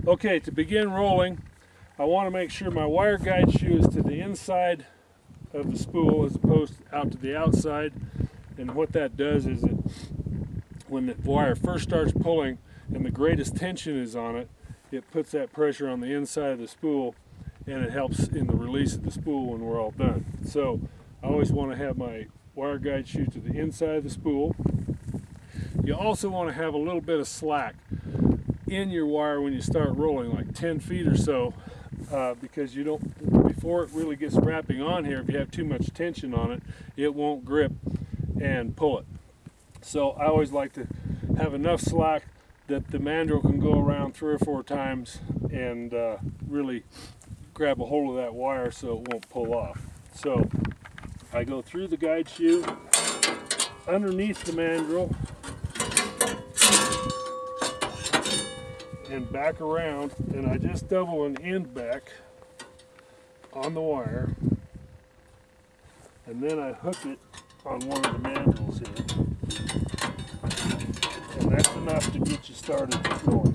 Okay, to begin rolling, I want to make sure my wire guide shoe is to the inside of the spool as opposed to out to the outside. And what that does is it, when the wire first starts pulling and the greatest tension is on it, it puts that pressure on the inside of the spool, and it helps in the release of the spool when we're all done. So I always want to have my wire guide shoe to the inside of the spool. You also want to have a little bit of slack in your wire when you start rolling, like 10 feet or so, because you don't, before it really gets wrapping on here, if you have too much tension on it, it won't grip and pull it. So I always like to have enough slack that the mandrel can go around 3 or 4 times and really grab a hold of that wire so it won't pull off. So I go through the guide shoe, underneath the mandrel, and back around, and I just double an end back on the wire, and then I hook it on one of the mandrels here, and that's enough to get you started rolling.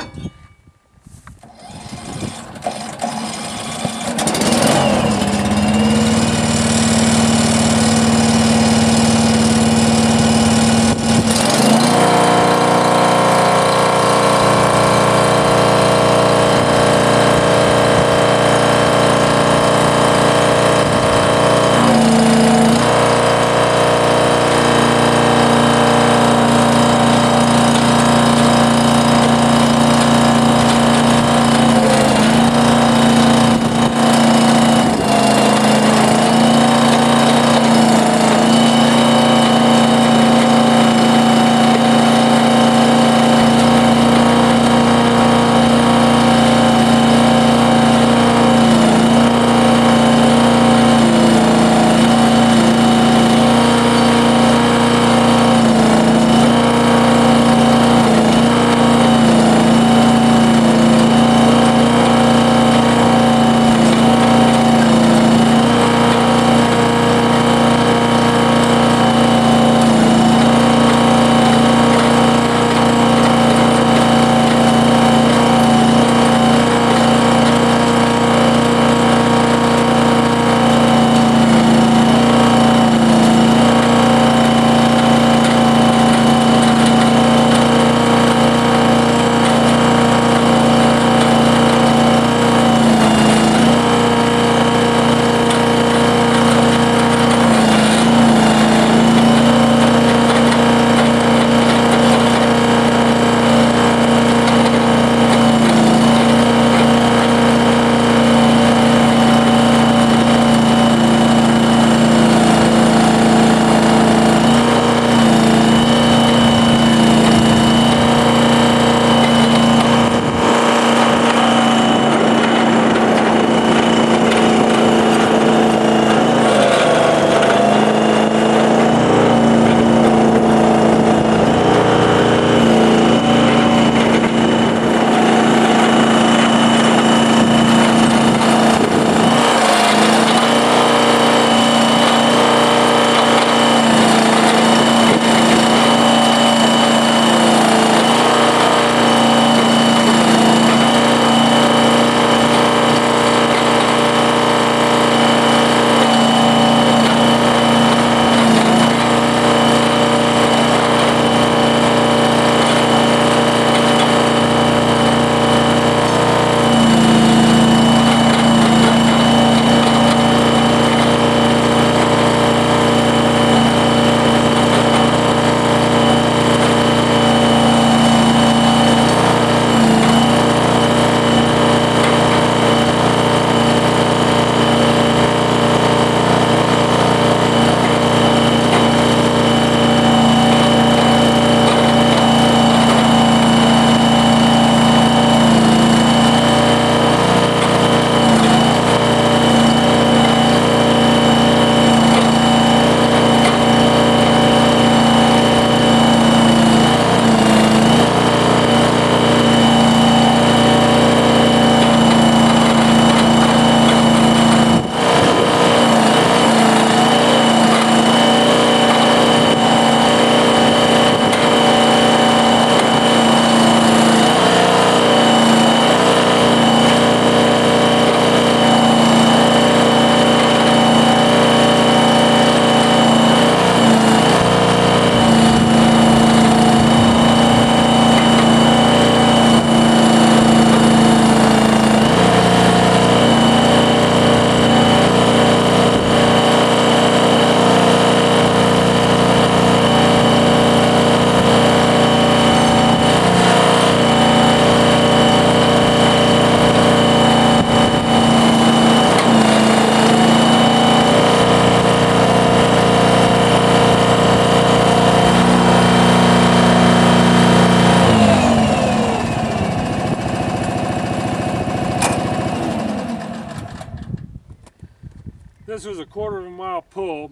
This was a 1/4 mile pull,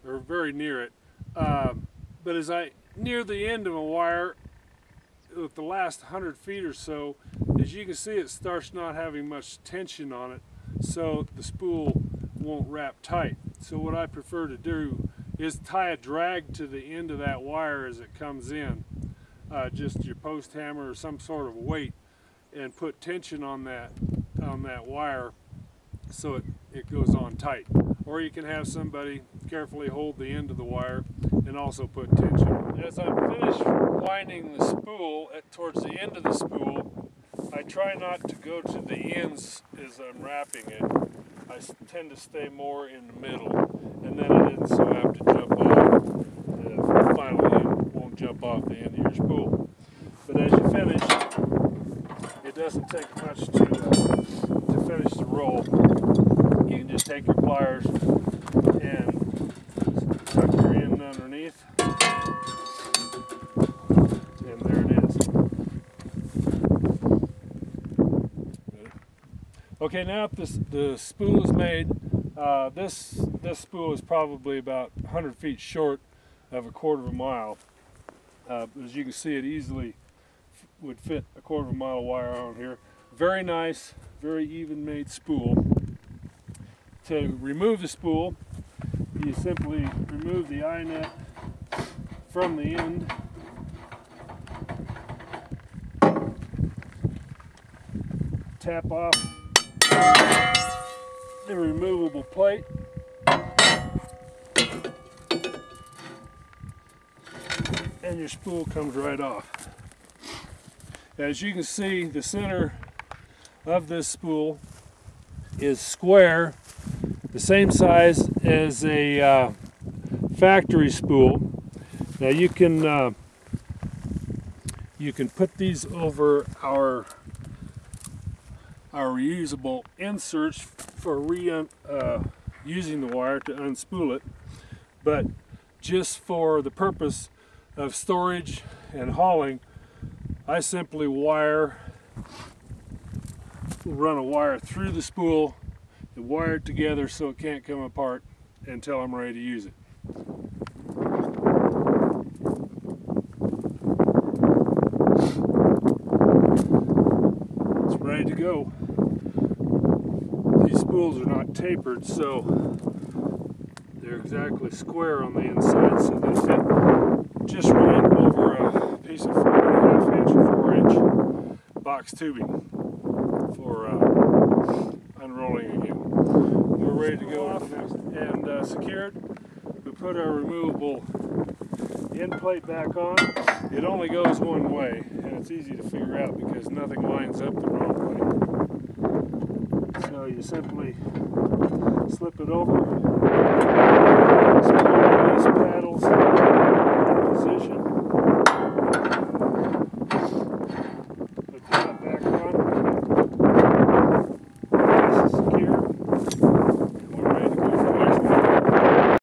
or very near it. But as I near the end of a wire, with the last 100 feet or so, as you can see, it starts not having much tension on it, so the spool won't wrap tight. So what I prefer to do is tie a drag to the end of that wire as it comes in, just your post hammer or some sort of weight, and put tension on that wire so it goes on tight. Or you can have somebody carefully hold the end of the wire and also put tension. As I'm finished winding the spool towards the end of the spool, I try not to go to the ends as I'm wrapping it. I tend to stay more in the middle, and then I didn't so have to jump off. The final end won't jump off the end of your spool. But as you finish, it doesn't take much to finish the roll. You can just take your pliers and tuck your end underneath, and there it is. Okay, now if the spool is made, this spool is probably about 100 feet short of a 1/4 mile. As you can see, it easily would fit a 1/4 mile wire on here. Very nice, very even made spool. To remove the spool, you simply remove the eye net from the end. Tap off the removable plate. And your spool comes right off. As you can see, the center of this spool is square, the same size as a factory spool. Now you can put these over our reusable inserts for using the wire to unspool it, but just for the purpose of storage and hauling, I simply run a wire through the spool and wire it together so it can't come apart until I'm ready to use it. It's ready to go. These spools are not tapered, so they're exactly square on the inside, so they fit just right over a piece of 4.5 inch or 4-inch box tubing for unrolling again. We're ready to go off and secured. We put our removable end plate back on. It only goes one way, and it's easy to figure out because nothing lines up the wrong way. So you simply slip it over, screw these paddles in position,